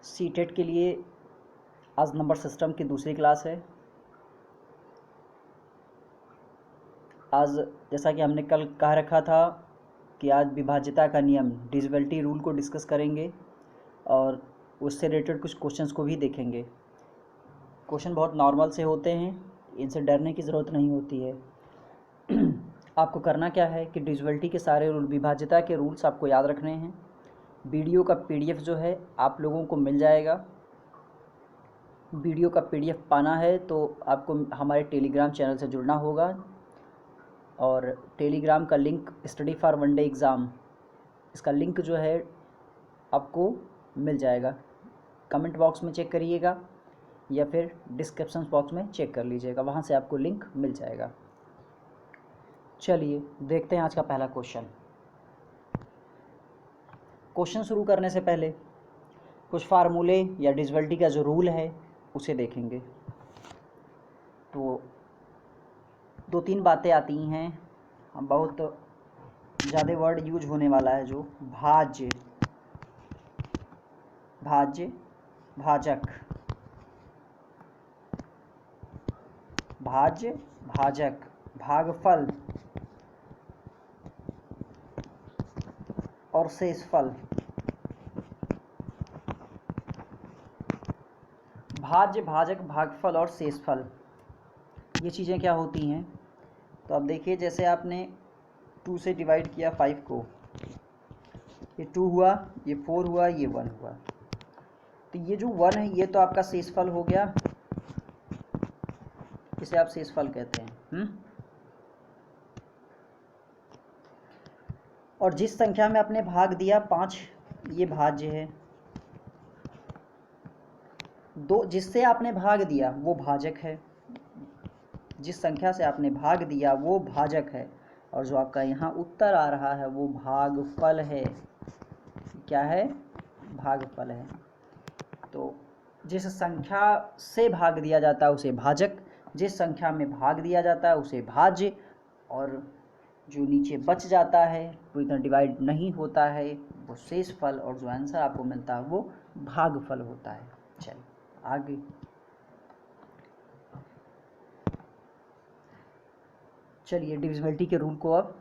CTET के लिए आज नंबर सिस्टम की दूसरी क्लास है। आज जैसा कि हमने कल कह रखा था कि आज विभाज्यता का नियम डिविजिबिलिटी रूल को डिस्कस करेंगे और उससे रिलेटेड कुछ क्वेश्चंस को भी देखेंगे। क्वेश्चन बहुत नॉर्मल से होते हैं, इनसे डरने की ज़रूरत नहीं होती है। आपको करना क्या है कि डिविजिबिलिटी के सारे रूल, विभाज्यता के रूल्स आपको याद रखने हैं। वीडियो का पीडीएफ जो है आप लोगों को मिल जाएगा। वीडियो का पीडीएफ पाना है तो आपको हमारे टेलीग्राम चैनल से जुड़ना होगा और टेलीग्राम का link study for one day exam, इसका लिंक जो है आपको मिल जाएगा। कमेंट बॉक्स में चेक करिएगा या फिर डिस्क्रिप्शन बॉक्स में चेक कर लीजिएगा, वहाँ से आपको लिंक मिल जाएगा। चलिए देखते हैं आज का पहला क्वेश्चन। क्वेश्चन शुरू करने से पहले कुछ फार्मूले या डिविजिबिलिटी का जो रूल है उसे देखेंगे। तो दो तीन बातें आती हैं, हम बहुत ज़्यादा वर्ड यूज होने वाला है, जो भाज्य, भाज्य, भाजक, भाज्य, भाजक, भागफल और शेषफल। भाज्य, भाजक, भागफल और शेषफल, ये चीज़ें क्या होती हैं? तो अब देखिए, जैसे आपने 2 से डिवाइड किया 5 को, ये 2 हुआ, ये 4 हुआ, ये 1 हुआ, तो ये जो 1 है ये तो आपका शेषफल हो गया, इसे आप शेषफल कहते हैं। और जिस संख्या में आपने भाग दिया 5, ये भाज्य है। 2 जिससे आपने भाग दिया वो भाजक है, जिस संख्या से आपने भाग दिया वो भाजक है, और जो आपका यहाँ उत्तर आ रहा है वो भागफल है। क्या है? भागफल है। तो जिस संख्या से भाग दिया जाता है उसे भाजक, जिस संख्या में भाग दिया जाता है उसे भाज्य, और जो नीचे बच जाता है, वो इतना डिवाइड नहीं होता है, वो शेषफल, और जो आंसर आपको मिलता है वो भागफल होता है। चलिए आगे। चलिए डिविजिबिलिटी के रूल को अब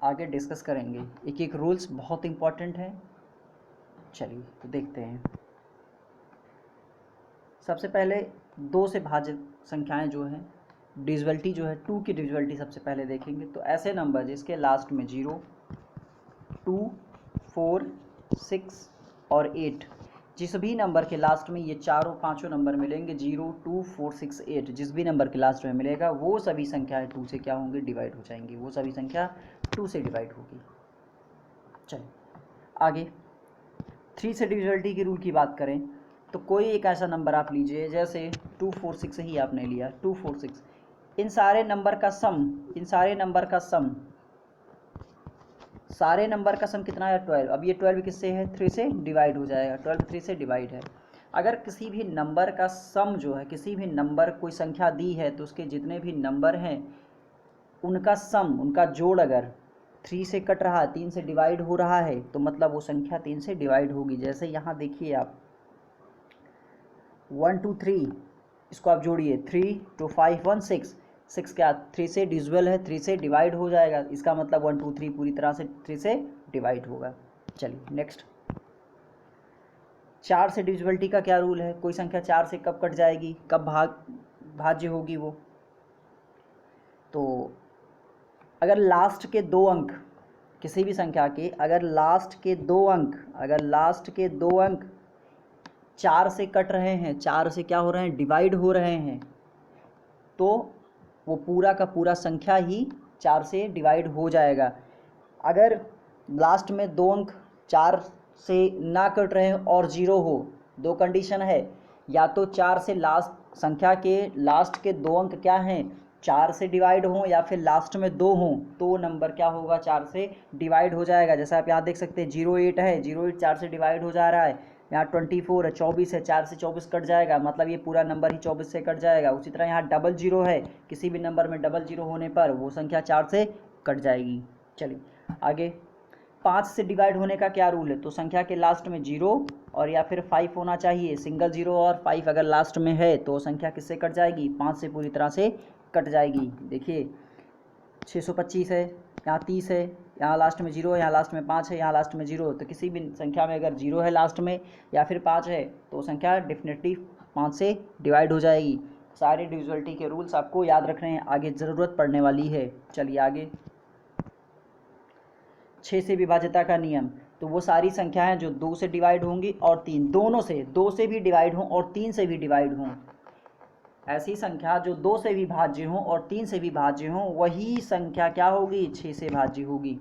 आगे डिस्कस करेंगे। एक एक रूल्स बहुत इंपॉर्टेंट है। चलिए तो देखते हैं। सबसे पहले 2 से भाज्य संख्याएं जो हैं, डिविजिबिलिटी जो है 2 की डिविजिबिलिटी सबसे पहले देखेंगे। तो ऐसे नंबर जिसके लास्ट में 0, 2, 4, 6 और 8, जिस भी नंबर के लास्ट में ये चारों पांचों नंबर मिलेंगे, 0, 2, 4, 6, 8, जिस भी नंबर के लास्ट में मिलेगा वो सभी संख्याएं 2 से क्या होंगी? डिवाइड हो जाएंगी। वो सभी संख्या 2 से डिवाइड होगी। चलिए आगे। 3 से डिविजिबिलिटी के रूल की बात करें तो कोई एक ऐसा नंबर आप लीजिए, जैसे 246 ही आपने लिया, 246, इन सारे नंबर का सम, इन सारे नंबर का सम, सारे नंबर का सम कितना है? 12। अब ये 12 किससे है? 3 से डिवाइड हो जाएगा। 12 3 से डिवाइड है। अगर किसी भी नंबर का सम जो है, किसी भी नंबर कोई संख्या दी है तो उसके जितने भी नंबर हैं उनका सम, उनका जोड़ अगर 3 से कट रहा है, 3 से डिवाइड हो रहा है, तो मतलब वो संख्या 3 से डिवाइड होगी। जैसे यहाँ देखिए आप 1 2 3, इसको आप जोड़िए, 3 2 5 1 6, 6 क्या 3 से डिविजिबल है, 3 से डिवाइड हो जाएगा, इसका मतलब 1 2 3 पूरी तरह से 3 से डिवाइड होगा। चलिए नेक्स्ट। 4 से डिविजिबिलिटी का क्या रूल है? कोई संख्या 4 से कब कट जाएगी, कब भाज्य होगी वो? तो अगर लास्ट के 2 अंक किसी भी संख्या के, अगर लास्ट के 2 अंक, अगर लास्ट के 2 अंक 4 से कट रहे हैं, 4 से क्या हो रहे हैं? डिवाइड हो रहे हैं, तो वो पूरा का पूरा संख्या ही 4 से डिवाइड हो जाएगा। अगर लास्ट में 2 अंक 4 से ना कट रहे हैं और 0 हो, 2 कंडीशन है, या तो 4 से लास्ट संख्या के लास्ट के 2 अंक क्या हैं? 4 से डिवाइड हों, या फिर लास्ट में 2 हों, तो नंबर क्या होगा? 4 से डिवाइड हो जाएगा। जैसा आप यहाँ देख सकते हैं 08 है, 08 4 से डिवाइड हो जा रहा है। यहाँ 24 है, 24 है, 4 से 24 कट जाएगा, मतलब ये पूरा नंबर ही 24 से कट जाएगा। उसी तरह यहाँ 00 है, किसी भी नंबर में 00 होने पर वो संख्या 4 से कट जाएगी। चलिए आगे। 5 से डिवाइड होने का क्या रूल है? तो संख्या के लास्ट में 0 और या फिर 5 होना चाहिए। सिंगल 0 और 5 अगर लास्ट में है तो संख्या किससे कट जाएगी? 5 से पूरी तरह से कट जाएगी। देखिए 625 है, यहाँ 30 है, यहाँ लास्ट में 0 है, यहाँ लास्ट में 5 है, यहाँ लास्ट में 0 है। तो किसी भी संख्या में अगर 0 है लास्ट में या फिर 5 है तो संख्या डेफिनेटली 5 से डिवाइड हो जाएगी। सारे डिविजिबिलिटी के रूल्स आपको याद रखने हैं, आगे ज़रूरत पड़ने वाली है। चलिए आगे, 6 से विभाज्यता का नियम। तो वो सारी संख्याएं जो 2 से डिवाइड होंगी और 3 दोनों से, 2 से भी डिवाइड हों और 3 से भी डिवाइड हों, ऐसी संख्या जो 2 से भी भाज्य हों और 3 से भी भाज्य हों, वही संख्या क्या होगी? 6 से भाज्य होगी।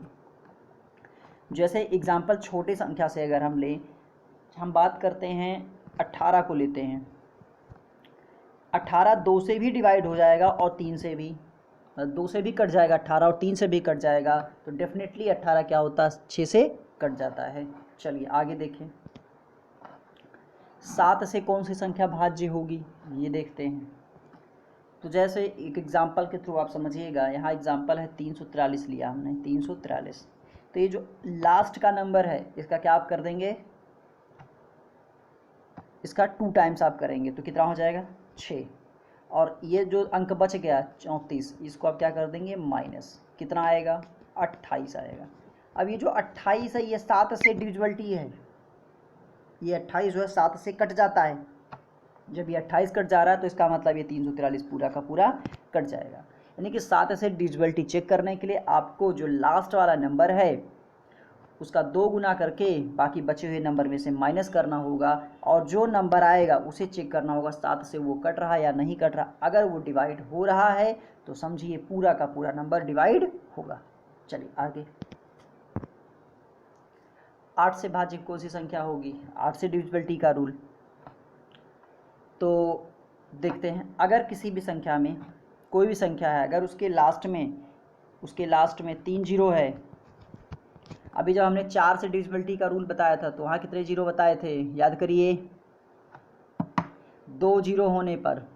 जैसे एग्जाम्पल छोटे संख्या से अगर हम लें, हम बात करते हैं 18 को लेते हैं। 18 2 से भी डिवाइड हो जाएगा और 3 से भी, 2 से भी कट जाएगा 18 और 3 से भी कट जाएगा, तो डेफिनेटली 18 क्या होता है? 6 से कट जाता है। चलिए आगे देखें, 7 से कौन सी संख्या भाज्य होगी ये देखते हैं। तो जैसे एक एग्जाम्पल के थ्रू आप समझिएगा, यहाँ एग्जाम्पल है 343 लिया हमने, 343। तो ये जो लास्ट का नंबर है इसका क्या आप कर देंगे? इसका 2 टाइम्स आप करेंगे तो कितना हो जाएगा? 6। और ये जो अंक बच गया 34, इसको आप क्या कर देंगे? माइनस, कितना आएगा? 28 आएगा। अब ये जो 28 है ये 7 से डिविजिबिलिटी है, ये 28 जो है 7 से कट जाता है। जब ये 28 कट जा रहा है तो इसका मतलब ये 343 पूरा का पूरा कट जाएगा। यानी कि 7 से डिविजिबिलिटी चेक करने के लिए आपको जो लास्ट वाला नंबर है उसका 2 गुना करके बाकी बचे हुए नंबर में से माइनस करना होगा और जो नंबर आएगा उसे चेक करना होगा 7 से वो कट रहा है या नहीं कट रहा। अगर वो डिवाइड हो रहा है तो समझिए पूरा का पूरा नंबर डिवाइड होगा। चलिए आगे, 8 से भाज्य कौन सी संख्या होगी? 8 से डिविजिबिलिटी का रूल तो देखते हैं। अगर किसी भी संख्या में, कोई भी संख्या है, अगर उसके लास्ट में 3 0 है। अभी जब हमने 4 से डिविजिबिलिटी का रूल बताया था तो वहाँ कितने 0 बताए थे? याद करिए, 2 0 होने पर,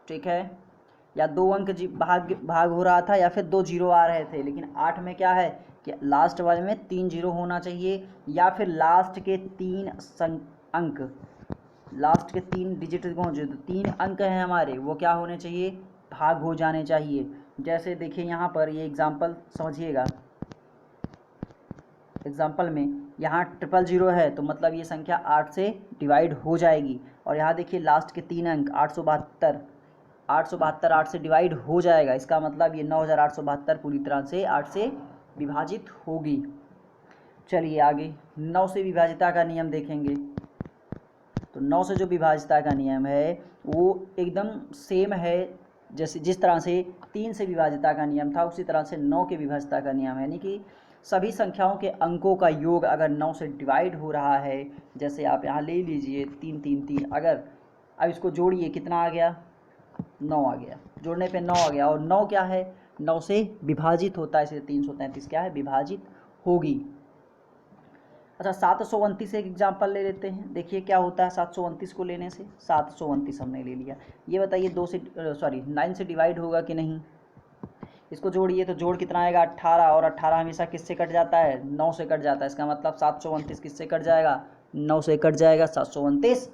ठीक है, या 2 अंक भाग हो रहा था या फिर 2 0 आ रहे थे। लेकिन 8 में क्या है कि लास्ट वाले में 3 0 होना चाहिए या फिर लास्ट के 3 अंक, लास्ट के 3 डिजिट जो 3 अंक हैं हमारे, वो क्या होने चाहिए? भाग हो जाने चाहिए। जैसे देखिए यहाँ पर ये एग्जाम्पल समझिएगा, एग्जाम्पल में यहाँ 000 है तो मतलब ये संख्या 8 से डिवाइड हो जाएगी। और यहाँ देखिए लास्ट के 3 अंक 872, 8 से डिवाइड हो जाएगा। इसका मतलब ये 9872 पूरी तरह से 8 से विभाजित होगी। चलिए आगे, 9 से विभाजिता का नियम देखेंगे। तो 9 से जो विभाजिता का नियम है वो एकदम सेम है, जैसे जिस तरह से 3 से विभाजिता का नियम था उसी तरह से 9 के विभाजिता का नियम है। यानी कि सभी संख्याओं के अंकों का योग अगर 9 से डिवाइड हो रहा है, जैसे आप यहाँ ले लीजिए 3 3 3, अगर अब इसको जोड़िए कितना आ गया? 9 आ गया। जोड़ने पे 9 आ गया और 9 क्या है? 9 से विभाजित होता है, इसलिए 333 क्या है? विभाजित होगी। अच्छा 729 एक एग्जाम्पल ले लेते हैं, देखिए क्या होता है 729 को लेने से। 729 हमने ले लिया, ये बताइए 9 से डिवाइड होगा कि नहीं? इसको जोड़िए तो जोड़ कितना आएगा? 18, और 18 हमेशा किससे कट जाता है? 9 से कट जाता है। इसका मतलब 729 किससे कट जाएगा? 9 से कट जाएगा। 729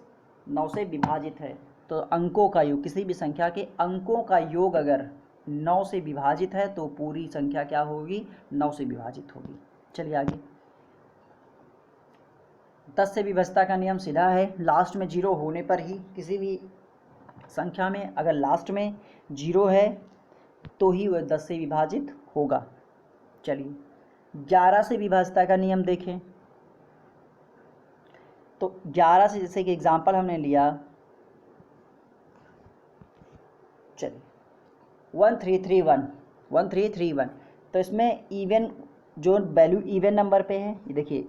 9 से विभाजित है। तो अंकों का योग, किसी भी संख्या के अंकों का योग अगर 9 से विभाजित है तो पूरी संख्या क्या होगी? 9 से विभाजित होगी। चलिए आगे, 10 से विभाज्यता का नियम सीधा है, लास्ट में 0 होने पर ही किसी भी संख्या में अगर लास्ट में 0 है तो ही वह 10 से विभाजित होगा। चलिए 11 से विभाज्यता का नियम देखें। तो 11 से, जैसे कि एग्जाम्पल हमने लिया, चलिए 1331, तो इसमें इवन जो वैल्यू इवन नंबर पे है, ये देखिए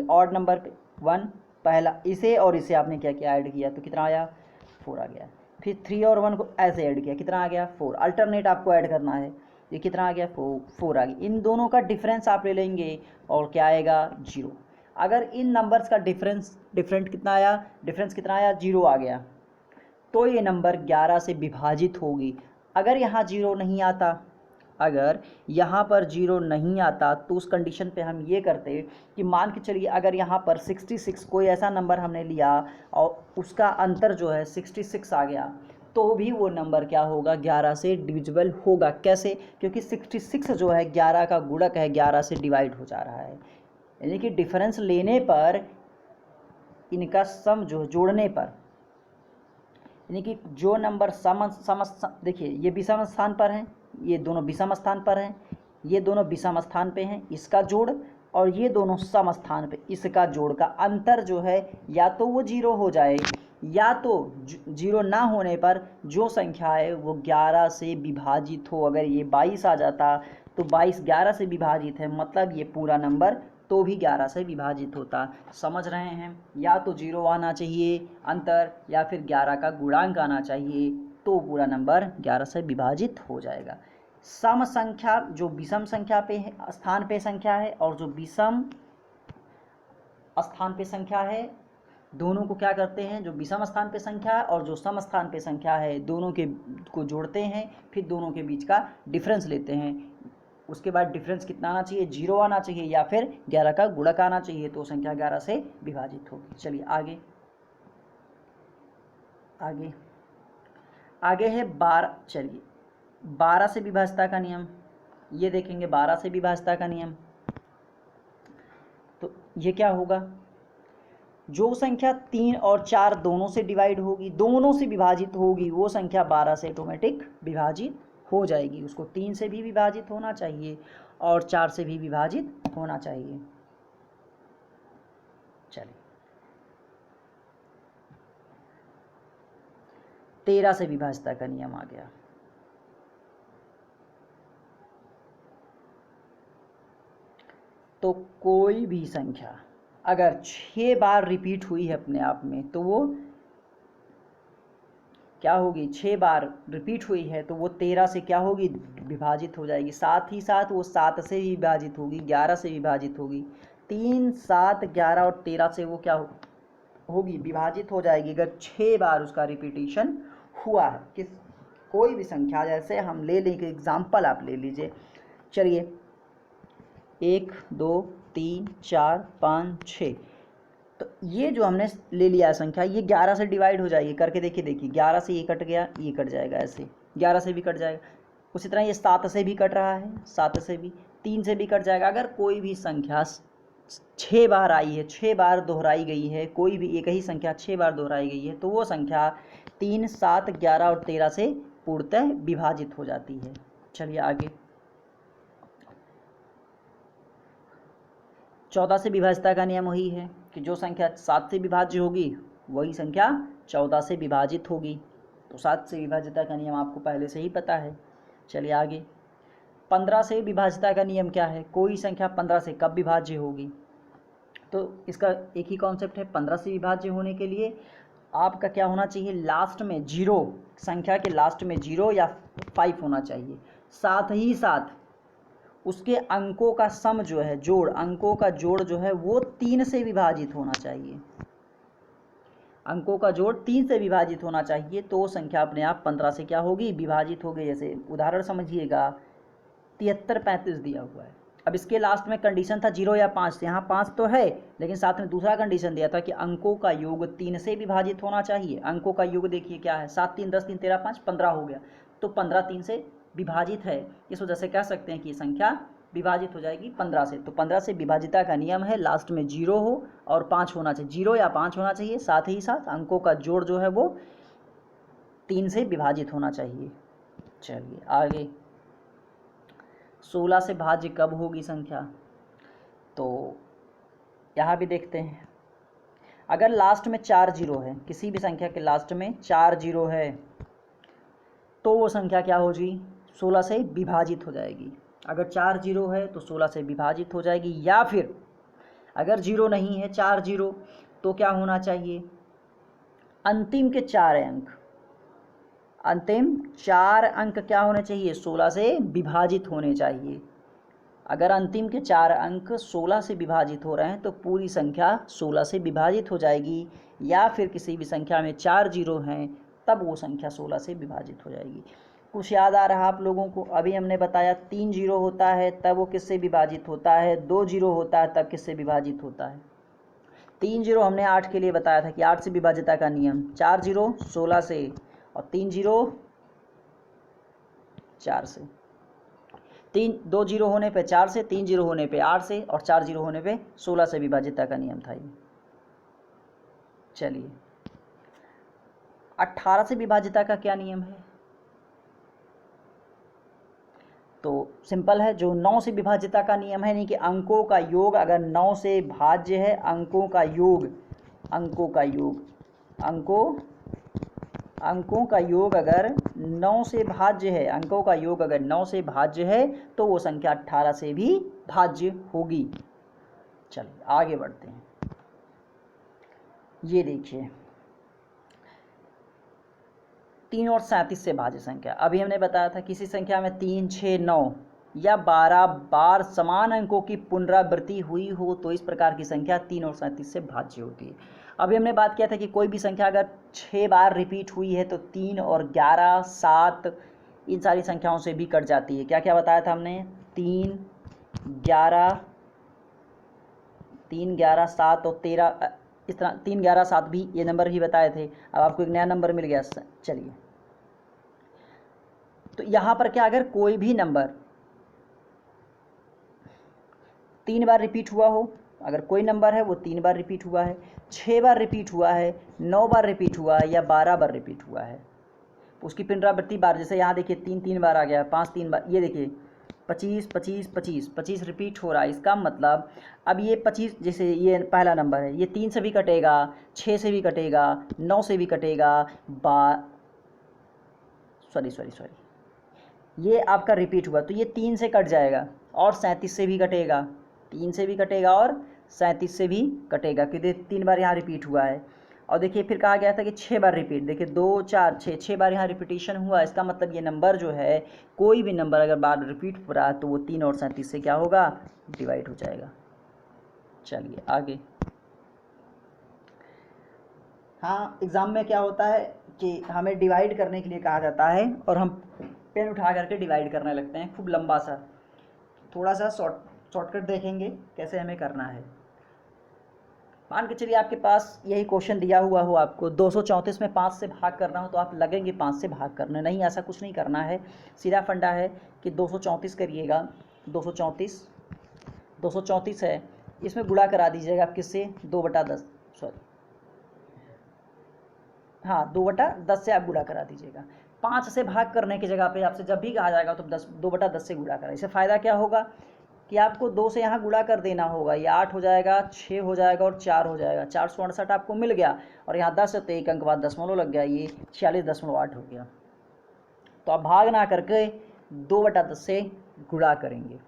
ऑड नंबर पे 1 पहला, इसे और इसे आपने क्या किया? ऐड किया तो कितना आया? 4 आ गया। फिर 3 और 1 को ऐसे ऐड किया, कितना आ गया? 4। अल्टरनेट आपको ऐड करना है, ये कितना आ गया? 4 आ गया। इन दोनों का डिफरेंस आप ले लेंगे और क्या आएगा? 0। अगर इन नंबर्स का डिफरेंस कितना आया? 0 आ गया तो ये नंबर 11 से विभाजित होगी। अगर यहाँ 0 नहीं आता अगर यहाँ पर 0 नहीं आता तो उस कंडीशन पे हम ये करते कि मान के चलिए अगर यहाँ पर 66 कोई ऐसा नंबर हमने लिया और उसका अंतर जो है 66 आ गया, तो भी वो नंबर क्या होगा, 11 से डिविजिबल होगा। कैसे? क्योंकि 66 जो है 11 का गुणक है, 11 से डिवाइड हो जा रहा है। यानी कि डिफरेंस लेने पर इनका सम जो जोड़ने पर, यानी कि जो नंबर देखिए ये विषम स्थान पर हैं, ये दोनों विषम स्थान पर हैं, ये दोनों विषम स्थान पे हैं, इसका जोड़, और ये दोनों सम स्थान पे, इसका जोड़ का अंतर जो है या तो वो 0 हो जाए, या तो 0 ना होने पर जो संख्या है वो 11 से विभाजित हो। अगर ये 22 आ जाता तो 22 11 से विभाजित है, मतलब ये पूरा नंबर तो भी 11 से विभाजित होता। समझ रहे हैं? या तो 0 आना चाहिए अंतर, या फिर 11 का गुणांक आना चाहिए, तो पूरा नंबर 11 से विभाजित हो जाएगा। सम संख्या जो विषम संख्या पे है, स्थान पे संख्या है, और जो विषम स्थान पे संख्या है, दोनों को क्या करते हैं, जो विषम स्थान पे संख्या है और जो सम स्थान पे संख्या है, दोनों के को जोड़ते हैं, फिर दोनों के बीच का डिफरेंस लेते हैं। उसके बाद डिफरेंस कितना आना चाहिए, 0 आना चाहिए, या फिर 11 का गुणक आना चाहिए, तो संख्या 11 से विभाजित होगी। चलिए आगे आगे आगे है 12। चलिए 12 से विभाजता का नियम ये देखेंगे। 12 से विभाजता का नियम, तो ये क्या होगा, जो संख्या 3 और 4 दोनों से डिवाइड होगी, दोनों से विभाजित होगी, वो संख्या 12 से ऑटोमेटिक विभाजित हो जाएगी। उसको 3 से भी विभाजित होना चाहिए और 4 से भी विभाजित होना चाहिए। चलिए 13 से विभाजता का नियम आ गया। तो कोई भी संख्या अगर 6 बार रिपीट हुई है अपने आप में, तो वो क्या होगी, 6 बार रिपीट हुई है तो वो 13 से क्या होगी, विभाजित हो जाएगी। साथ ही साथ वो 7 से भी विभाजित होगी, 11 से विभाजित होगी। 3, 7, 11 और 13 से वो क्या होगी, विभाजित हो जाएगी, अगर 6 बार उसका रिपीटिशन हुआ है। किस कोई भी संख्या, जैसे हम ले लेंगे एग्जाम्पल, आप ले लीजिए। चलिए 1, 2, 3, 4, 5, 6, तो ये जो हमने ले लिया है संख्या, ये 11 से डिवाइड हो जाएगी। करके देखिए 11 से ये कट गया, ये कट जाएगा, ऐसे 11 से भी कट जाएगा। उसी तरह ये 7 से भी कट रहा है, 7 से भी, 3 से भी कट जाएगा। अगर कोई भी संख्या 6 बार आई है, 6 बार दोहराई गई है, कोई भी एक ही संख्या 6 बार दोहराई गई है, तो वो संख्या 3, 7, 11 और 13 से पूर्णतः विभाजित हो जाती है। चलिए आगे 14 से विभाजता का नियम वही है कि जो संख्या 7 से विभाज्य होगी वही संख्या 14 से विभाजित होगी। तो 7 से विभाज्यता का नियम आपको पहले से ही पता है। चलिए आगे 15 से विभाज्यता का नियम क्या है, कोई संख्या 15 से कब विभाज्य होगी। तो इसका एक ही कॉन्सेप्ट है, 15 से विभाज्य होने के लिए आपका क्या होना चाहिए, लास्ट में 0, संख्या के लास्ट में 0 या 5 होना चाहिए। साथ ही साथ उसके अंकों का सम जो है, जोड़, अंकों का जोड़ जो है वो 3 से विभाजित होना चाहिए। अंकों का जोड़ 3 से विभाजित होना चाहिए, तो संख्या अपने आप 15 से क्या होगी, विभाजित होगी। जैसे उदाहरण समझिएगा, 73, 35 दिया हुआ है। अब इसके लास्ट में कंडीशन था 0 या 5, यहाँ 5 तो है, लेकिन साथ में दूसरा कंडीशन दिया था कि अंकों का योग 3 से विभाजित होना चाहिए। अंकों का योग देखिए क्या है, 7, 3, 10, 3, 13, 5, 15 हो गया। तो 15 3 से विभाजित है, इस वजह से कह सकते हैं कि संख्या विभाजित हो जाएगी 15 से। तो 15 से विभाजिता का नियम है लास्ट में 0 हो और 5 होना चाहिए, 0 या 5 होना चाहिए। साथ ही साथ अंकों का जोड़ जो है वो 3 से विभाजित होना चाहिए। चलिए आगे 16 से भाज्य कब होगी संख्या, तो यहाँ भी देखते हैं। अगर लास्ट में 4 0 है, किसी भी संख्या के लास्ट में 4 0 है, तो वो संख्या क्या होगी, 16 से विभाजित हो जाएगी। अगर 4 0 है तो 16 से विभाजित हो जाएगी। या फिर अगर 0 नहीं है, 4 0, तो क्या होना चाहिए, अंतिम के 4 अंक, अंतिम 4 अंक क्या होने चाहिए, 16 से विभाजित होने चाहिए। अगर अंतिम के 4 अंक 16 से विभाजित हो रहे हैं तो पूरी संख्या 16 से विभाजित हो जाएगी। या फिर किसी भी संख्या में 4 0 हैं, तब वो संख्या 16 से विभाजित हो जाएगी। कुछ याद आ रहा आप लोगों को? अभी हमने बताया 3 जीरो होता है तब वो किससे विभाजित होता है, 2 जीरो होता है तब किससे विभाजित होता है। 3 जीरो हमने 8 के लिए बताया था कि 8 से विभाज्यता का नियम, 4 जीरो 16 से और 3 जीरो 4 से। 2 जीरो होने पे 4 से, 3 जीरो होने पे 8 से और 4 जीरो होने पे 16 से विभाज्यता का नियम था ये। चलिए 18 से विभाज्यता का क्या नियम है? तो सिंपल है, जो 9 से विभाज्यता का नियम है, यानी कि अंकों का योग अगर 9 से भाज्य है, अंकों का योग अंकों का योग अगर 9 से भाज्य है, अंकों का योग अगर 9 से भाज्य है तो वो संख्या 18 से भी भाज्य होगी। चलिए आगे बढ़ते हैं। ये देखिए 3 और 37 से भाज्य संख्या। अभी हमने बताया था किसी संख्या में 3, 6, 9 या 12 बार समान अंकों की पुनरावृत्ति हुई हो तो इस प्रकार की संख्या 3 और 37 से भाज्य होती है। अभी हमने बात किया था कि कोई भी संख्या अगर 6 बार रिपीट हुई है तो 3 और 11, 7 इन सारी संख्याओं से भी कट जाती है। क्या क्या बताया था हमने? 3, 11, 7 और 13, इस तरह 3, 11, 7 भी ये नंबर ही बताए थे। अब आपको एक नया नंबर मिल गया। चलिए तो यहाँ पर क्या, अगर कोई भी नंबर 3 बार रिपीट हुआ हो, अगर कोई नंबर है वो 3 बार रिपीट हुआ है, 6 बार रिपीट हुआ है, 9 बार रिपीट हुआ है या 12 बार रिपीट हुआ है, उसकी पुनरावृत्ति बार, जैसे यहाँ देखिए 3 बार आ गया, 5 3 बार, ये देखिए 25 25 25 25 रिपीट हो रहा है। इसका मतलब अब ये 25, जैसे ये पहला नंबर है, ये 3 से भी कटेगा, 6 से भी कटेगा, 9 से भी कटेगा, सॉरी ये आपका रिपीट हुआ तो ये 3 से कट जाएगा और 37 से भी कटेगा, 3 से भी कटेगा और 37 से भी कटेगा क्योंकि 3 बार यहाँ रिपीट हुआ है। और देखिए फिर कहा गया था कि 6 बार रिपीट, देखिए 2 4 6 बार यहाँ रिपीटेशन हुआ। इसका मतलब ये नंबर जो है, कोई भी नंबर अगर बार रिपीट हो रहा है तो वो 3 और 37 से क्या होगा, डिवाइड हो जाएगा। चलिए आगे। हाँ, एग्ज़ाम में क्या होता है कि हमें डिवाइड करने के लिए कहा जाता है और हम पेन उठा करके डिवाइड करने लगते हैं, खूब लंबा सा। थोड़ा सा शॉर्टकट देखेंगे कैसे हमें करना है। मान के चलिए आपके पास यही क्वेश्चन दिया हुआ हो, आपको 234 में 5 से भाग करना हो तो आप लगेंगे 5 से भाग करने। नहीं, ऐसा कुछ नहीं करना है। सीधा फंडा है कि 234 करिएगा, 234 है, इसमें गुणा करा दीजिएगा आप किससे, 2/10, सॉरी हाँ 2/10 से आप गुणा करा दीजिएगा। 5 से भाग करने की जगह पे आपसे जब भी कहा जाएगा तो 2/10 से गुणा करा। इससे फ़ायदा क्या होगा कि आपको 2 से यहाँ गुणा कर देना होगा, ये 8 हो जाएगा, 6 हो जाएगा और 4 हो जाएगा, 468 आपको मिल गया। और यहाँ 10 है तो एक अंक बाद दशमलव लग गया, ये 46.8 हो गया। तो आप भाग ना करके 2/10 से गुणा करेंगे।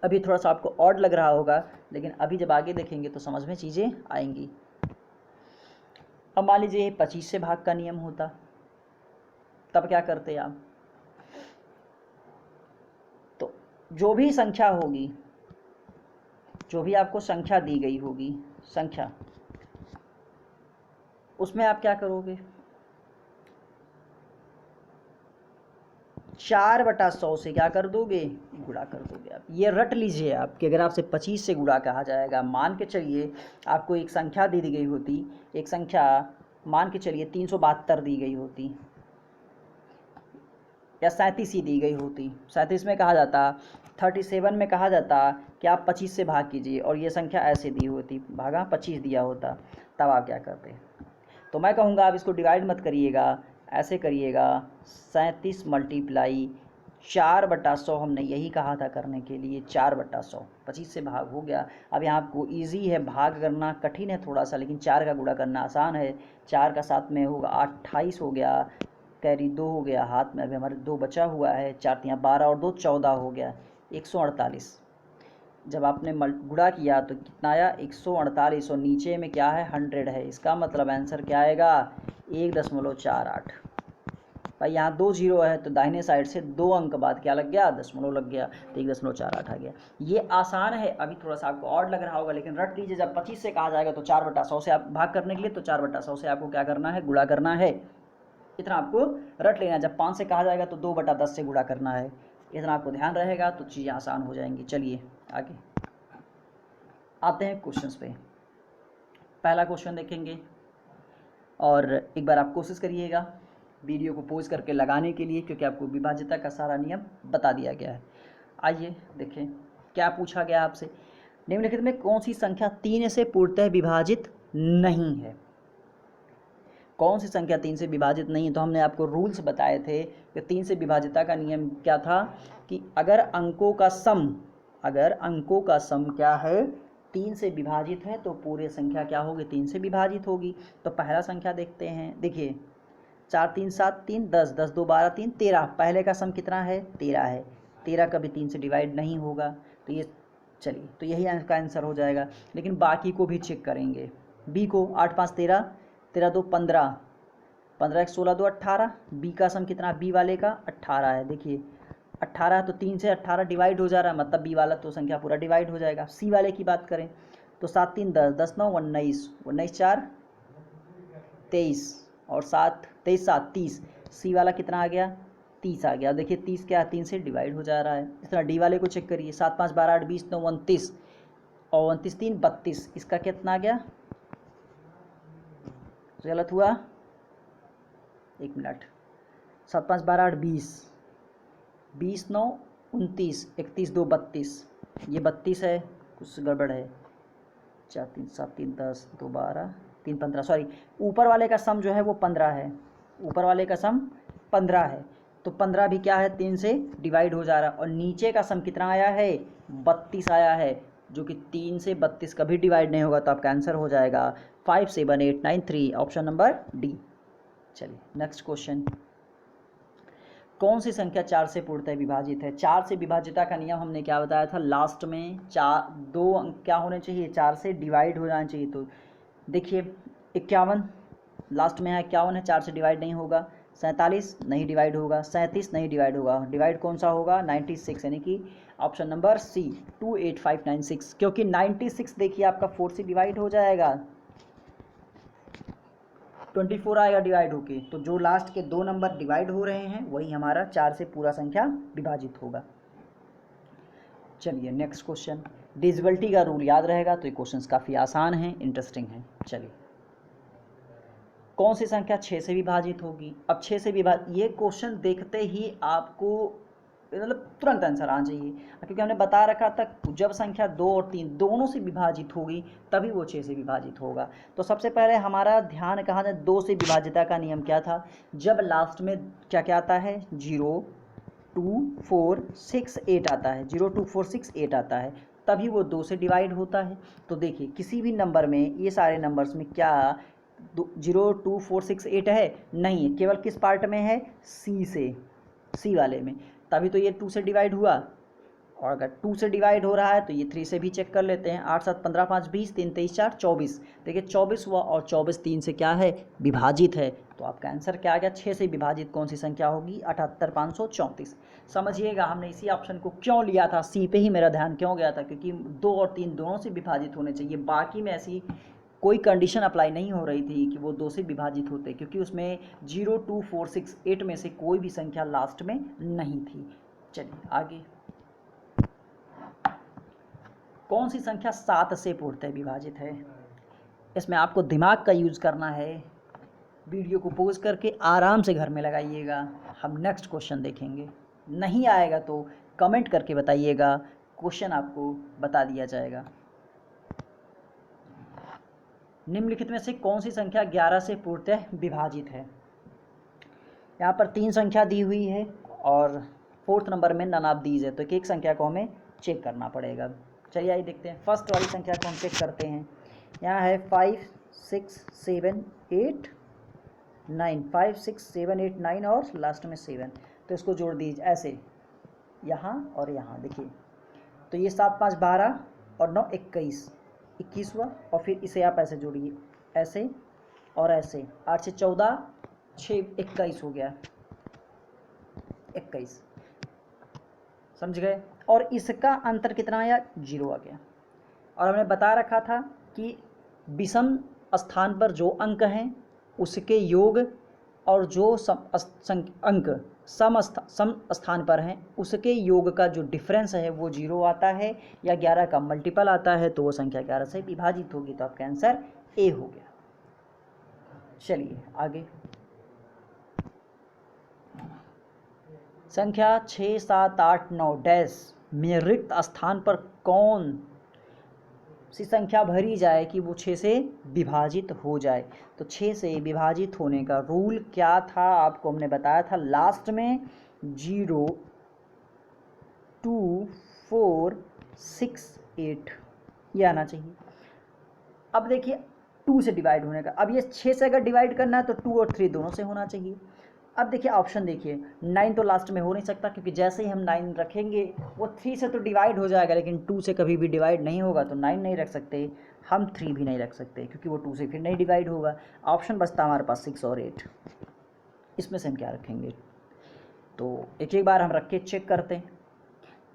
अभी थोड़ा सा आपको ऑड लग रहा होगा, लेकिन अभी जब आगे देखेंगे तो समझ में चीज़ें आएंगी। अब मान लीजिए 25 से भाग का नियम होता, तब क्या करते आप? तो जो भी संख्या होगी, जो भी आपको संख्या दी गई होगी, संख्या, उसमें आप क्या करोगे, 4/100 से क्या कर दोगे, गुणा कर दोगे। आप ये रट लीजिए आप कि अगर आपसे 25 से गुणा कहा जाएगा, मान के चलिए आपको एक संख्या दी गई होती, एक संख्या मान के चलिए 372 दी गई होती या 37 ही दी गई होती। 37 में कहा जाता, 37 में कहा जाता कि आप 25 से भाग कीजिए और ये संख्या ऐसे दी होती, भागा 25 दिया होता, तब आप क्या करते? तो मैं कहूँगा आप इसको डिवाइड मत करिएगा, ऐसे करिएगा 37 मल्टीप्लाई 4/100, हमने यही कहा था करने के लिए, 4/100, 25 से भाग हो गया। अब यहाँ आपको ईजी है, भाग करना कठिन है थोड़ा सा, लेकिन 4 का गुणा करना आसान है। 4 का 7 में होगा 28 हो गया, कैरी 2 हो गया हाथ में, अभी हमारे 2 बचा हुआ है, 4 3 12 और 2 14 हो गया, 148। जब आपने गुणा किया तो कितना आया, 148, और नीचे में क्या है, 100 है। इसका मतलब आंसर क्या आएगा, 1.48। भाई यहाँ 2 जीरो है तो दाहिने साइड से 2 अंक बाद क्या लग गया, दशमलव लग गया, तो 1.48 आ गया। ये आसान है। अभी थोड़ा सा आपको ऑड लग रहा होगा, लेकिन रट लीजिए, जब 25 से कहा जाएगा तो 4/100 से आप भाग करने के लिए, तो 4/100 से आपको क्या करना है, गुणा करना है। इतना आपको रट लेना। जब 5 से कहा जाएगा तो 2/10 से गुणा करना है, इतना आपको ध्यान रहेगा तो चीज़ें आसान हो जाएंगी। चलिए आगे आते हैं क्वेश्चंस पे। पहला क्वेश्चन देखेंगे और एक बार आप कोशिश करिएगा वीडियो को पॉज करके लगाने के लिए, क्योंकि आपको विभाज्यता का सारा नियम बता दिया गया है। आइए देखें क्या पूछा गया आपसे। निम्नलिखित में कौन सी संख्या 3 से पूर्णतः विभाजित नहीं है? कौन सी संख्या 3 से विभाजित नहीं है? तो हमने आपको रूल्स बताए थे कि 3 से विभाज्यता का नियम क्या था कि अगर अंकों का सम क्या है 3 से विभाजित है तो पूरे संख्या क्या होगी 3 से विभाजित होगी। तो पहला संख्या देखते हैं। देखिए 4 3 7 3 10 10 2 12 3 13। पहले का सम कितना है 13 है। 13 कभी 3 से डिवाइड नहीं होगा, तो ये चलिए तो यही इसका आंसर हो जाएगा। लेकिन बाकी को भी चेक करेंगे। बी को 8 5 13 13 2 15 15 1 16 2 18। बी का सम कितना बी वाले का 18 है। देखिए 18 है तो 3 से 18 डिवाइड हो जा रहा है, मतलब बी वाला तो संख्या पूरा डिवाइड हो जाएगा। सी वाले की बात करें तो 7 3 10 10 9 19 19 4 23 और 7 23 7 30। सी वाला कितना आ गया 30 आ गया। देखिए 30 क्या 3 से डिवाइड हो जा रहा है। इस तरह डी वाले को चेक करिए 7 5 12 8 20 9 29 और 29 3 32। इसका कितना आ गया, गलत हुआ, एक मिनट। 7 5 12 8 20 20 9 29 31 2 32। ये 32 है, कुछ गड़बड़ है। 4 3 7 3 10 2 12 3 15। सॉरी, ऊपर वाले का सम जो है वो 15 है। ऊपर वाले का सम 15 है, तो 15 भी क्या है 3 से डिवाइड हो जा रहा है। और नीचे का सम कितना आया है 32 आया है, जो कि 3 से 32 कभी डिवाइड नहीं होगा। तो आपका आंसर हो जाएगा 57893, ऑप्शन नंबर डी। चलिए नेक्स्ट क्वेश्चन। कौन सी संख्या 4 से पूर्णतः विभाजित है? 4 से विभाज्यता का नियम हमने क्या बताया था लास्ट में, 2 अंक क्या होने चाहिए 4 से डिवाइड हो जाना चाहिए। तो देखिए 51 लास्ट में है, 51 है 4 से डिवाइड नहीं होगा। 47 नहीं डिवाइड होगा। 37 नहीं डिवाइड होगा। डिवाइड कौन सा होगा 96, यानी कि ऑप्शन नंबर सी 28596। क्योंकि 96 देखिए आपका 4 से डिवाइड हो जाएगा, 24 आएगा डिवाइड होके। तो जो लास्ट के 2 नंबर डिवाइड हो रहे हैं वही हमारा 4 से पूरा संख्या विभाजित होगा। चलिए नेक्स्ट क्वेश्चन। डिविजिबिलिटी का रूल याद रहेगा तो ये क्वेश्चंस काफ़ी आसान हैं, इंटरेस्टिंग हैं। चलिए कौन सी संख्या 6 से विभाजित होगी? अब 6 से विभाजित, ये क्वेश्चन देखते ही आपको मतलब तुरंत आंसर आना चाहिए, क्योंकि हमने बता रखा था जब संख्या 2 और 3 दोनों से विभाजित होगी तभी वो 6 से विभाजित होगा। तो सबसे पहले हमारा ध्यान कहाँ है, 2 से विभाज्यता का नियम क्या था, जब लास्ट में क्या क्या आता है 0 2 4 6 8 आता है, 0 2 4 6 8 आता है, तभी वो 2 से डिवाइड होता है। तो देखिए किसी भी नंबर में, ये सारे नंबर्स में क्या 0 2 4 6 8 है नहीं है, केवल किस पार्ट में है सी से, सी वाले में, तभी तो ये 2 से डिवाइड हुआ। और अगर 2 से डिवाइड हो रहा है तो ये 3 से भी चेक कर लेते हैं। 8 7 15 5 20 3 23 4 24। देखिए 24 हुआ और 24 3 से क्या है विभाजित है। तो आपका आंसर क्या आ गया 6 से विभाजित कौन सी संख्या होगी 78534। समझिएगा हमने इसी ऑप्शन को क्यों लिया था, सी पे ही मेरा ध्यान क्यों गया था, क्योंकि 2 और 3 दोनों से विभाजित होने चाहिए। बाकी में ऐसी कोई कंडीशन अप्लाई नहीं हो रही थी कि वो 2 से विभाजित होते, क्योंकि उसमें 0 2 4 6 8 में से कोई भी संख्या लास्ट में नहीं थी। चलिए आगे, कौन सी संख्या 7 से पूर्णतः विभाजित है? इसमें आपको दिमाग का यूज़ करना है। वीडियो को पॉज करके आराम से घर में लगाइएगा। हम नेक्स्ट क्वेश्चन देखेंगे, नहीं आएगा तो कमेंट करके बताइएगा, क्वेश्चन आपको बता दिया जाएगा। निम्नलिखित में से कौन सी संख्या 11 से पूर्णतः विभाजित है? यहाँ पर 3 संख्या दी हुई है और 4th नंबर में नन ऑफ दीज है, तो एक संख्या को हमें चेक करना पड़ेगा। चलिए आइए देखते हैं। फर्स्ट वाली संख्या को हम चेक करते हैं। यहाँ है 5 6 7 8 9, 5 6 7 8 9 और लास्ट में 7। तो इसको जोड़ दीजिए ऐसे, यहाँ और यहाँ। देखिए तो ये 7 5 12 और 9 21, 21 हुआ। और फिर इसे आप ऐसे जोड़िए, ऐसे और ऐसे, 8 से 14 6 21 हो गया, 21, समझ गए। और इसका अंतर कितना आया 0 आ गया। और हमने बता रखा था कि विषम स्थान पर जो अंक हैं उसके योग और जो अंक सम स्थान पर हैं उसके योग का जो डिफरेंस है वो 0 आता है या 11 का मल्टीपल आता है, तो वो संख्या 11 से विभाजित होगी। तो आपका आंसर ए हो गया। चलिए आगे, संख्या 6, 7, 8, 9 डैश में रिक्त स्थान पर कौन सी संख्या भरी जाए कि वो 6 से विभाजित हो जाए। तो 6 से विभाजित होने का रूल क्या था, आपको हमने बताया था लास्ट में, 0, 2, 4, 6, 8 ये आना चाहिए। अब देखिए 2 से डिवाइड होने का, अब ये 6 से अगर डिवाइड करना है तो 2 और 3 दोनों से होना चाहिए। अब देखिए ऑप्शन देखिए, 9 तो लास्ट में हो नहीं सकता क्योंकि जैसे ही हम 9 रखेंगे वो 3 से तो डिवाइड हो जाएगा, लेकिन 2 से कभी भी डिवाइड नहीं होगा, तो 9 नहीं रख सकते, हम 3 भी नहीं रख सकते क्योंकि वो 2 से फिर नहीं डिवाइड होगा। ऑप्शन बचता हमारे पास 6 और 8, इसमें से हम क्या रखेंगे। तो एक बार हम रख के चेक करते हैं।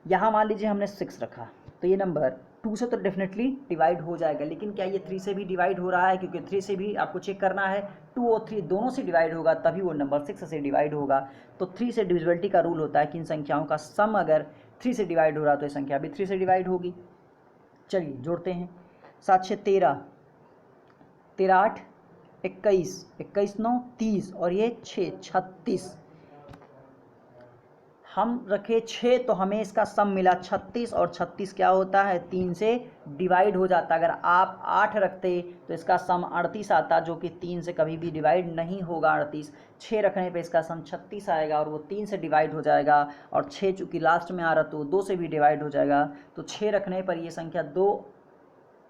यहाँ मान लीजिए हमने 6 रखा, तो ये नंबर 2 से तो डेफिनेटली डिवाइड हो जाएगा, लेकिन क्या ये 3 से भी डिवाइड हो रहा है, क्योंकि 3 से भी आपको चेक करना है, 2 और 3 दोनों से डिवाइड होगा तभी वो नंबर 6 से डिवाइड होगा। तो 3 से डिविजिबिलिटी का रूल होता है कि इन संख्याओं का सम अगर 3 से डिवाइड हो रहा तो ये संख्या भी 3 से डिवाइड होगी। चलिए जोड़ते हैं, 7, 6, 13, 13, 8, 21, 21, 9, 30 और ये 6, 36। हम रखे 6 तो हमें इसका सम मिला 36, और 36 क्या होता है, 3 से डिवाइड हो जाता है। अगर आप 8 रखते तो इसका सम 38 आता, जो कि 3 से कभी भी डिवाइड नहीं होगा 38। 6 रखने पे इसका सम 36 आएगा और वो 3 से डिवाइड हो जाएगा, और 6 चूँकि लास्ट में आ रहा तो 2 से भी डिवाइड हो जाएगा। तो 6 रखने पर ये संख्या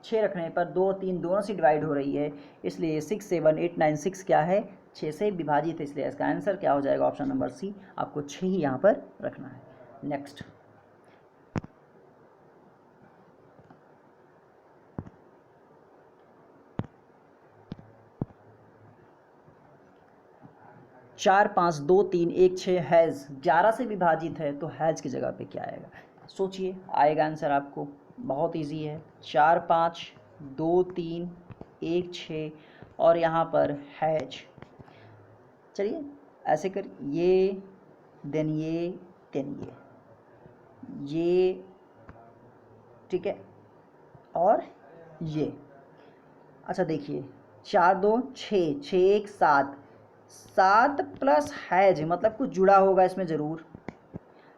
6 रखने पर 2 और 3 दोनों से डिवाइड हो रही है, इसलिए 6, 7, 8, 9, 6 क्या है, 6 से विभाजित है, इसलिए इसका आंसर क्या हो जाएगा, ऑप्शन नंबर सी। आपको 6 ही यहाँ पर रखना है। नेक्स्ट, चार, 5, 2, 3, 1, 6 हैज़ 11 से विभाजित है, तो हैज़ की जगह पे क्या आएगा, सोचिए। आएगा आंसर आपको, बहुत इजी है, 4, 5, 2, 3, 1, 6 और यहाँ पर हैज। चलिए ऐसे कर, ये देन ये ठीक है, और ये। अच्छा देखिए, 4, 2, 6, 6, 1, 7, 7 प्लस हैज मतलब कुछ जुड़ा होगा इसमें ज़रूर,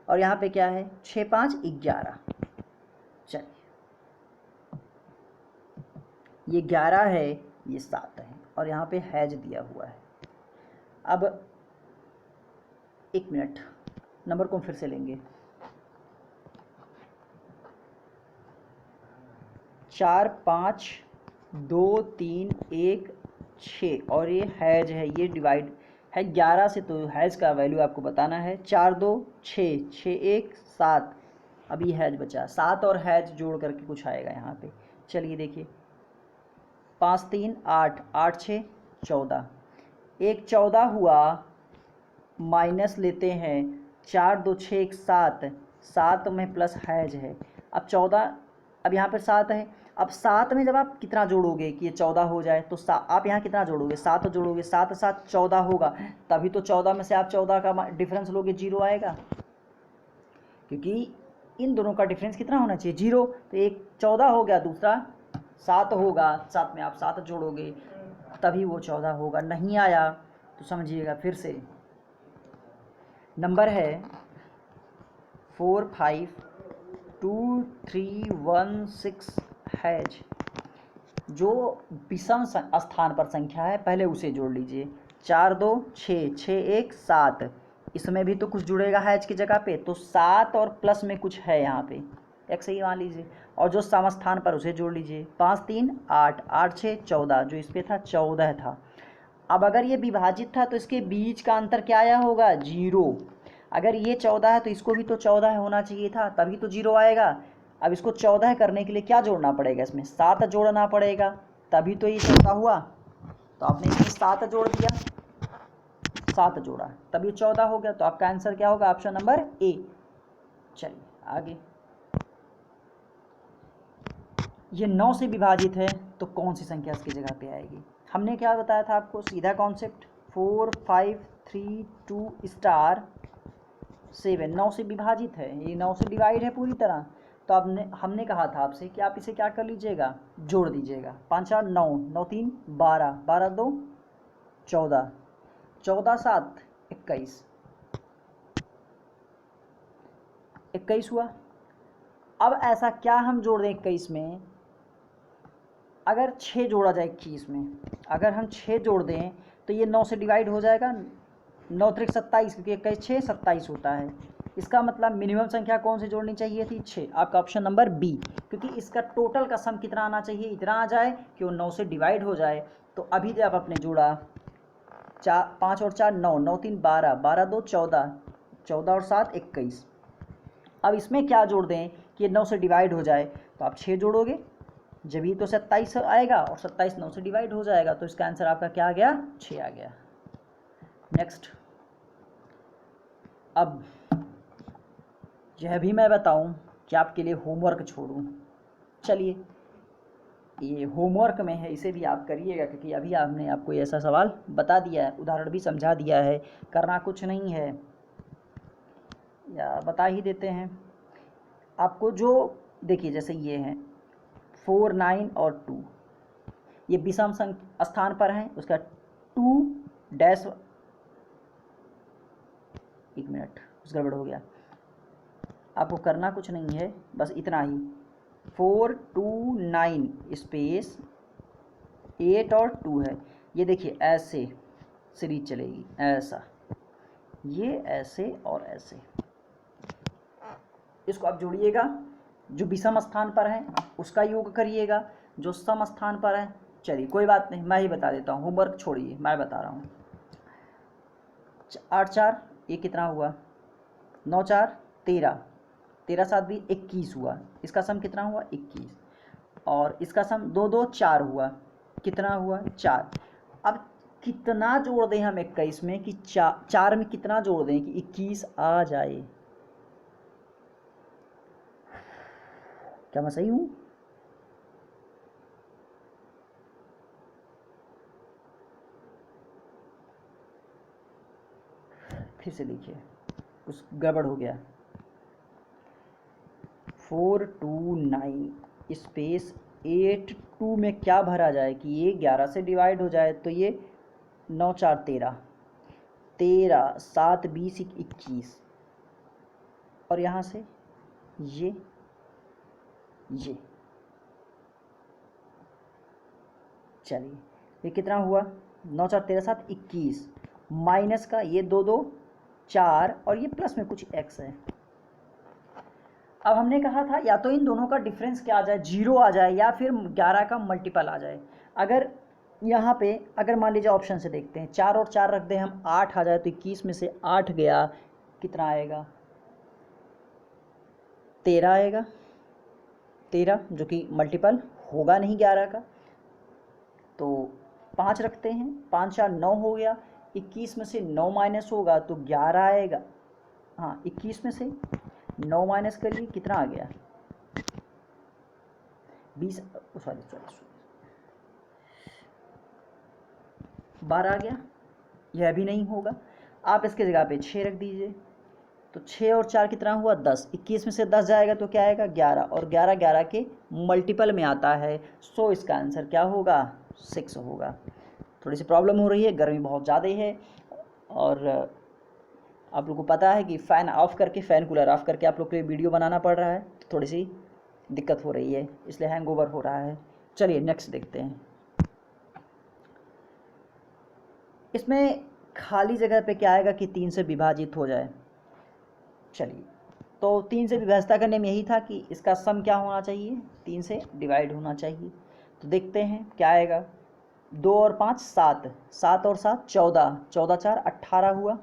और यहाँ पे क्या है, 6, 5, 11। चलिए ये 11 है, ये 7 है, और यहाँ पे हैज दिया हुआ है। अब 1 मिनट, नंबर को हम फिर से लेंगे, 4, 5, 2, 3, 1, 6 और ये हैज है, ये डिवाइड है 11 से, तो हैज का वैल्यू आपको बताना है। 4, 2, 6, 6, 1, 7, अभी हैज बचा, 7 और हैज जोड़ करके कुछ आएगा यहाँ पे। चलिए देखिए, 5, 3, 8, 8, 6, 14, एक 14 हुआ, माइनस लेते हैं, 4, 2, 6, 1, 7, 7 में प्लस हैज है, अब 14, अब यहाँ पर 7 है। अब 7 में जब आप कितना जोड़ोगे कि ये 14 हो जाए, तो आप यहाँ कितना जोड़ोगे, 7 जोड़ोगे, 7 7 14 होगा, तभी तो 14 में से आप 14 का डिफरेंस लोगे, 0 आएगा, क्योंकि इन दोनों का डिफरेंस कितना होना चाहिए, 0। तो एक 14 हो गया, दूसरा 7 होगा, 7 में आप 7 जोड़ोगे तभी वो 14 होगा। नहीं आया तो समझिएगा फिर से, नंबर है 4, 5, 2, 3, 1, 6 हैज। जो विषम स्थान पर संख्या है पहले उसे जोड़ लीजिए, 4, 2, 6, 6, 1, 7, इसमें भी तो कुछ जुड़ेगा हैज की जगह पे, तो 7 और प्लस में कुछ है यहाँ पे, एक सही मान लीजिए, और जो सम स्थान पर उसे जोड़ लीजिए, 5, 3, 8, 8, 6, 14, जो इस पे था 14 था। अब अगर ये विभाजित था तो इसके बीच का अंतर क्या आया होगा, 0। अगर ये 14 है तो इसको भी तो 14 होना चाहिए था, तभी तो 0 आएगा। अब इसको 14 करने के लिए क्या जोड़ना पड़ेगा, इसमें 7 जोड़ना पड़ेगा, तभी तो ये 14 हुआ। तो आपने इसमें 7 जोड़ दिया, 7 जोड़ा तब ये 14 हो गया, तो आपका आंसर क्या होगा, ऑप्शन नंबर ए। चलिए आगे, ये 9 से विभाजित है तो कौन सी संख्या इसकी जगह पे आएगी। हमने क्या बताया था आपको, सीधा कॉन्सेप्ट, 4 5 3 2 स्टार 7 9 से विभाजित है, ये 9 से डिवाइड है पूरी तरह। तो अब हमने कहा था आपसे कि आप इसे क्या कर लीजिएगा, जोड़ दीजिएगा। 5 4 9, 9 3 12, 12 2 14, 14 7 21, 21 हुआ। अब ऐसा क्या हम जोड़ दें 21 में, अगर 6 जोड़ा जाए 21 में, अगर हम 6 जोड़ दें तो ये 9 से डिवाइड हो जाएगा, 9 त्रिक 27, क्योंकि 21 6 27 होता है। इसका मतलब मिनिमम संख्या कौन सी जोड़नी चाहिए थी, 6। आपका ऑप्शन नंबर बी, क्योंकि इसका टोटल का सम कितना आना चाहिए, इतना आ जाए कि वो 9 से डिवाइड हो जाए। तो अभी जब आपने जोड़ा 5 और 4 9, 9 3 12, 12 2 14, 14 और 7 21। अब इसमें क्या जोड़ दें कि ये 9 से डिवाइड हो जाए, तो आप 6 जोड़ोगे, जब ही तो 27 आएगा और 27 9 से डिवाइड हो जाएगा। तो इसका आंसर आपका क्या आ गया, 6 आ गया। नेक्स्ट, अब यह भी मैं बताऊं कि आपके लिए होमवर्क छोड़ूं। चलिए, ये होमवर्क में है, इसे भी आप करिएगा, क्योंकि अभी आपने आपको ऐसा सवाल बता दिया है, उदाहरण भी समझा दिया है, करना कुछ नहीं है, या बता ही देते हैं आपको। जो देखिए, जैसे ये हैं 4 9 और 2, ये विषम स्थान पर हैं, उसका 2 डैश, एक मिनट उस गड़बड़ हो गया, आपको करना कुछ नहीं है, बस इतना ही, 4 2 9 स्पेस 8 और 2 है। ये देखिए ऐसे सीरीज चलेगी, ऐसा, ये ऐसे और ऐसे, इसको आप जोड़िएगा, जो विषम स्थान पर है उसका योग करिएगा, जो सम स्थान पर है। चलिए कोई बात नहीं, मैं ही बता देता हूँ, होमवर्क छोड़िए, मैं बता रहा हूँ। 8 4 ये कितना हुआ, 9 4 13, 13 7 भी 21 हुआ, इसका सम कितना हुआ 21, और इसका सम 2 2 4 हुआ, कितना हुआ 4। अब कितना जोड़ दें हम 21 में कि 4 में कितना जोड़ दें कि 21 आ जाए, क्या मैं सही हूँ? फिर से देखिए, कुछ गड़बड़ हो गया। 4 2 9 स्पेस 8 2 में क्या भरा जाए कि ये 11 से डिवाइड हो जाए, तो ये 9 4 13, 13 7 20 21, और यहाँ से ये चलिए, ये कितना हुआ, 9 4 13 7 21, माइनस का ये 2 2 4, और ये प्लस में कुछ x है। अब हमने कहा था या तो इन दोनों का डिफरेंस क्या आ जाए, 0 आ जाए, या फिर 11 का मल्टीपल आ जाए। अगर यहाँ पे, अगर मान लीजिए ऑप्शन से देखते हैं, 4 और 4 रख दें हम, 8 आ जाए, तो 21 में से 8 गया, कितना आएगा, 13 आएगा, 13, जो कि मल्टीपल होगा नहीं 11 का। तो 5 रखते हैं, 5 4 9 हो गया, 21 में से 9 माइनस होगा तो 11 आएगा। हाँ, 21 में से 9 माइनस करिए, कितना आ गया, 20, सॉरी 12 आ गया, यह भी नहीं होगा। आप इसके जगह पे 6 रख दीजिए, तो 6 और 4 कितना हुआ 10, 21 में से 10 जाएगा तो क्या आएगा 11, और 11 11 के मल्टीपल में आता है, सो इसका आंसर क्या होगा 6 होगा। थोड़ी सी प्रॉब्लम हो रही है, गर्मी बहुत ज़्यादा है, और आप लोग को पता है कि फ़ैन ऑफ करके, फ़ैन कूलर ऑफ करके आप लोग के लिए वीडियो बनाना पड़ रहा है, तो थोड़ी सी दिक्कत हो रही है, इसलिए हैंग ओवर हो रहा है। चलिए नेक्स्ट देखते हैं। इसमें खाली जगह पे क्या आएगा कि 3 से विभाजित हो जाए। चलिए, तो 3 से विभाजता करने में यही था कि इसका सम क्या होना चाहिए, 3 से डिवाइड होना चाहिए। तो देखते हैं क्या आएगा, 2 और 5 7, 7 और 7 14, 14 4 18 हुआ,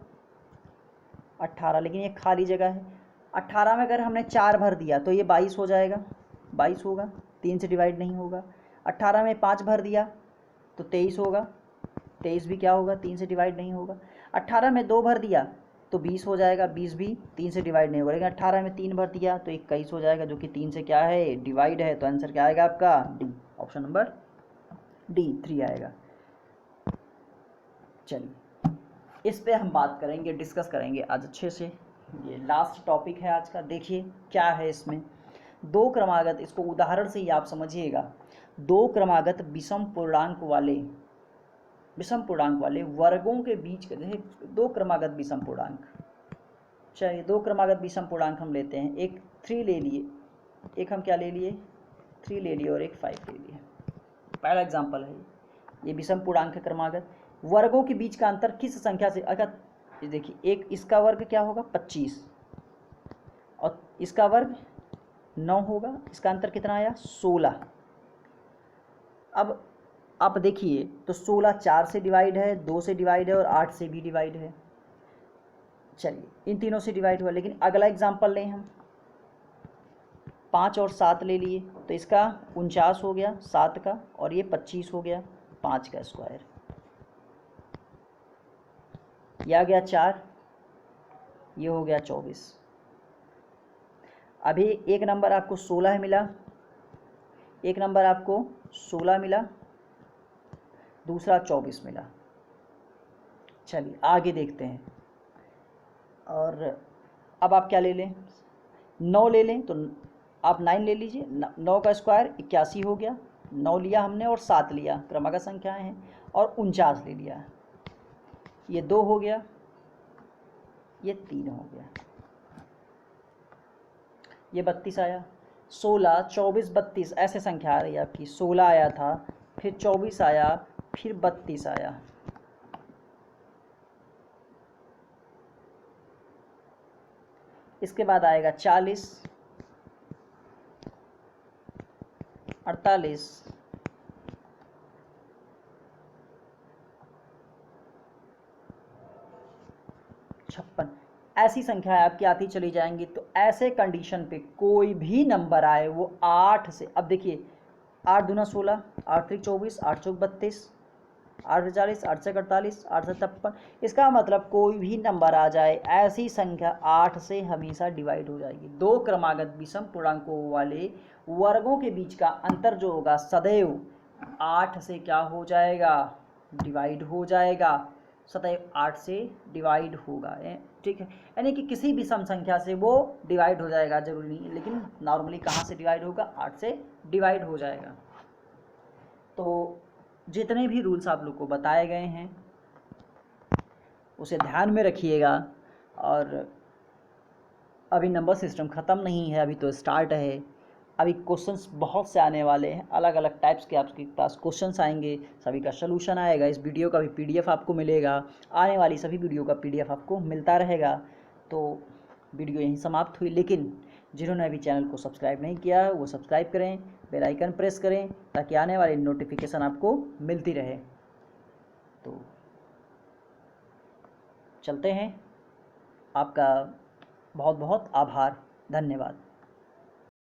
18, लेकिन ये खाली जगह है। 18 में अगर हमने 4 भर दिया तो ये 22 हो जाएगा, 22 होगा, 3 से डिवाइड नहीं होगा। 18 में 5 भर दिया तो 23 होगा, 23 भी क्या होगा, 3 से डिवाइड नहीं होगा। 18 में 2 भर दिया तो 20 हो जाएगा, 20 भी 3 से डिवाइड नहीं होगा। लेकिन 18 में 3 भर दिया तो 21 हो जाएगा, जो कि 3 से क्या है, डिवाइड है। तो आंसर क्या आएगा आपका, डी, ऑप्शन नंबर डी 3 आएगा। चलिए इस पे हम बात करेंगे, डिस्कस करेंगे आज अच्छे से। ये लास्ट टॉपिक है आज का। देखिए क्या है इसमें, दो क्रमागत, इसको उदाहरण से ही आप समझिएगा। दो क्रमागत विषम पूर्णांक वाले वर्गों के बीच के, देखिए दो क्रमागत विषम पूर्णांक, चलिए दो क्रमागत विषम पूर्णांक हम लेते हैं। एक 3 ले लिए, एक हम क्या ले लिए, 3 ले लिए और एक 5 ले लिए। पहला एग्जाम्पल है ये विषम पूर्णांक क्रमागत। वर्गों के बीच का अंतर किस संख्या से, अगर देखिए एक इसका वर्ग क्या होगा 25 और इसका वर्ग 9 होगा, इसका अंतर कितना आया 16। अब आप देखिए तो 16 4 से डिवाइड है, 2 से डिवाइड है और 8 से भी डिवाइड है। चलिए इन तीनों से डिवाइड हुआ, लेकिन अगला एग्जाम्पल लें हम, 5 और 7 ले लिए तो इसका 49 हो गया 7 का, और ये 25 हो गया 5 का स्क्वायर। यह आ गया 4, ये हो गया 24। अभी एक नंबर आपको 16 मिला, एक नंबर आपको 16 मिला, दूसरा 24 मिला। चलिए आगे देखते हैं। और अब आप क्या ले लें, 9 ले लें तो आप 9 ले लीजिए। 9 का स्क्वायर 81 हो गया, 9 लिया हमने और 7 लिया, क्रमागत संख्याएं हैं, और 49 ले लिया। ये 2 हो गया, ये 3 हो गया, ये 32 आया। 16 24 32 ऐसे संख्या आ रही है आपकी। 16 आया था, फिर 24 आया, फिर 32 आया। इसके बाद आएगा 40, 48, 56। ऐसी संख्याएं आपकी आती चली जाएंगी। तो ऐसे कंडीशन पे कोई भी नंबर आए वो 8 से, अब देखिए 8 दूना 16, 8 3 24, 8 चौक 32, 8 40, 8 से 48, 8 से 53। इसका मतलब कोई भी नंबर आ जाए ऐसी संख्या 8 से हमेशा डिवाइड हो जाएगी। दो क्रमागत विषम पूर्णांकों वाले वर्गों के बीच का अंतर जो होगा सदैव 8 से क्या हो जाएगा, डिवाइड हो जाएगा। सदैव 8 से डिवाइड होगा, ठीक है। यानी कि किसी भी सम संख्या से वो डिवाइड हो जाएगा, जरूरी नहीं है, लेकिन नॉर्मली कहाँ से डिवाइड होगा, 8 से डिवाइड हो जाएगा। तो जितने भी रूल्स आप लोग को बताए गए हैं उसे ध्यान में रखिएगा। और अभी नंबर सिस्टम ख़त्म नहीं है, अभी तो स्टार्ट है। अभी क्वेश्चंस बहुत से आने वाले हैं, अलग अलग टाइप्स के आपके पास क्वेश्चंस आएंगे, सभी का सलूशन आएगा। इस वीडियो का भी पीडीएफ आपको मिलेगा, आने वाली सभी वीडियो का पीडीएफ आपको मिलता रहेगा। तो वीडियो यहीं समाप्त हुई, लेकिन जिन्होंने अभी चैनल को सब्सक्राइब नहीं किया वो सब्सक्राइब करें, बेल आइकन प्रेस करें ताकि आने वाली नोटिफिकेशन आपको मिलती रहे। तो चलते हैं, आपका बहुत बहुत आभार, धन्यवाद।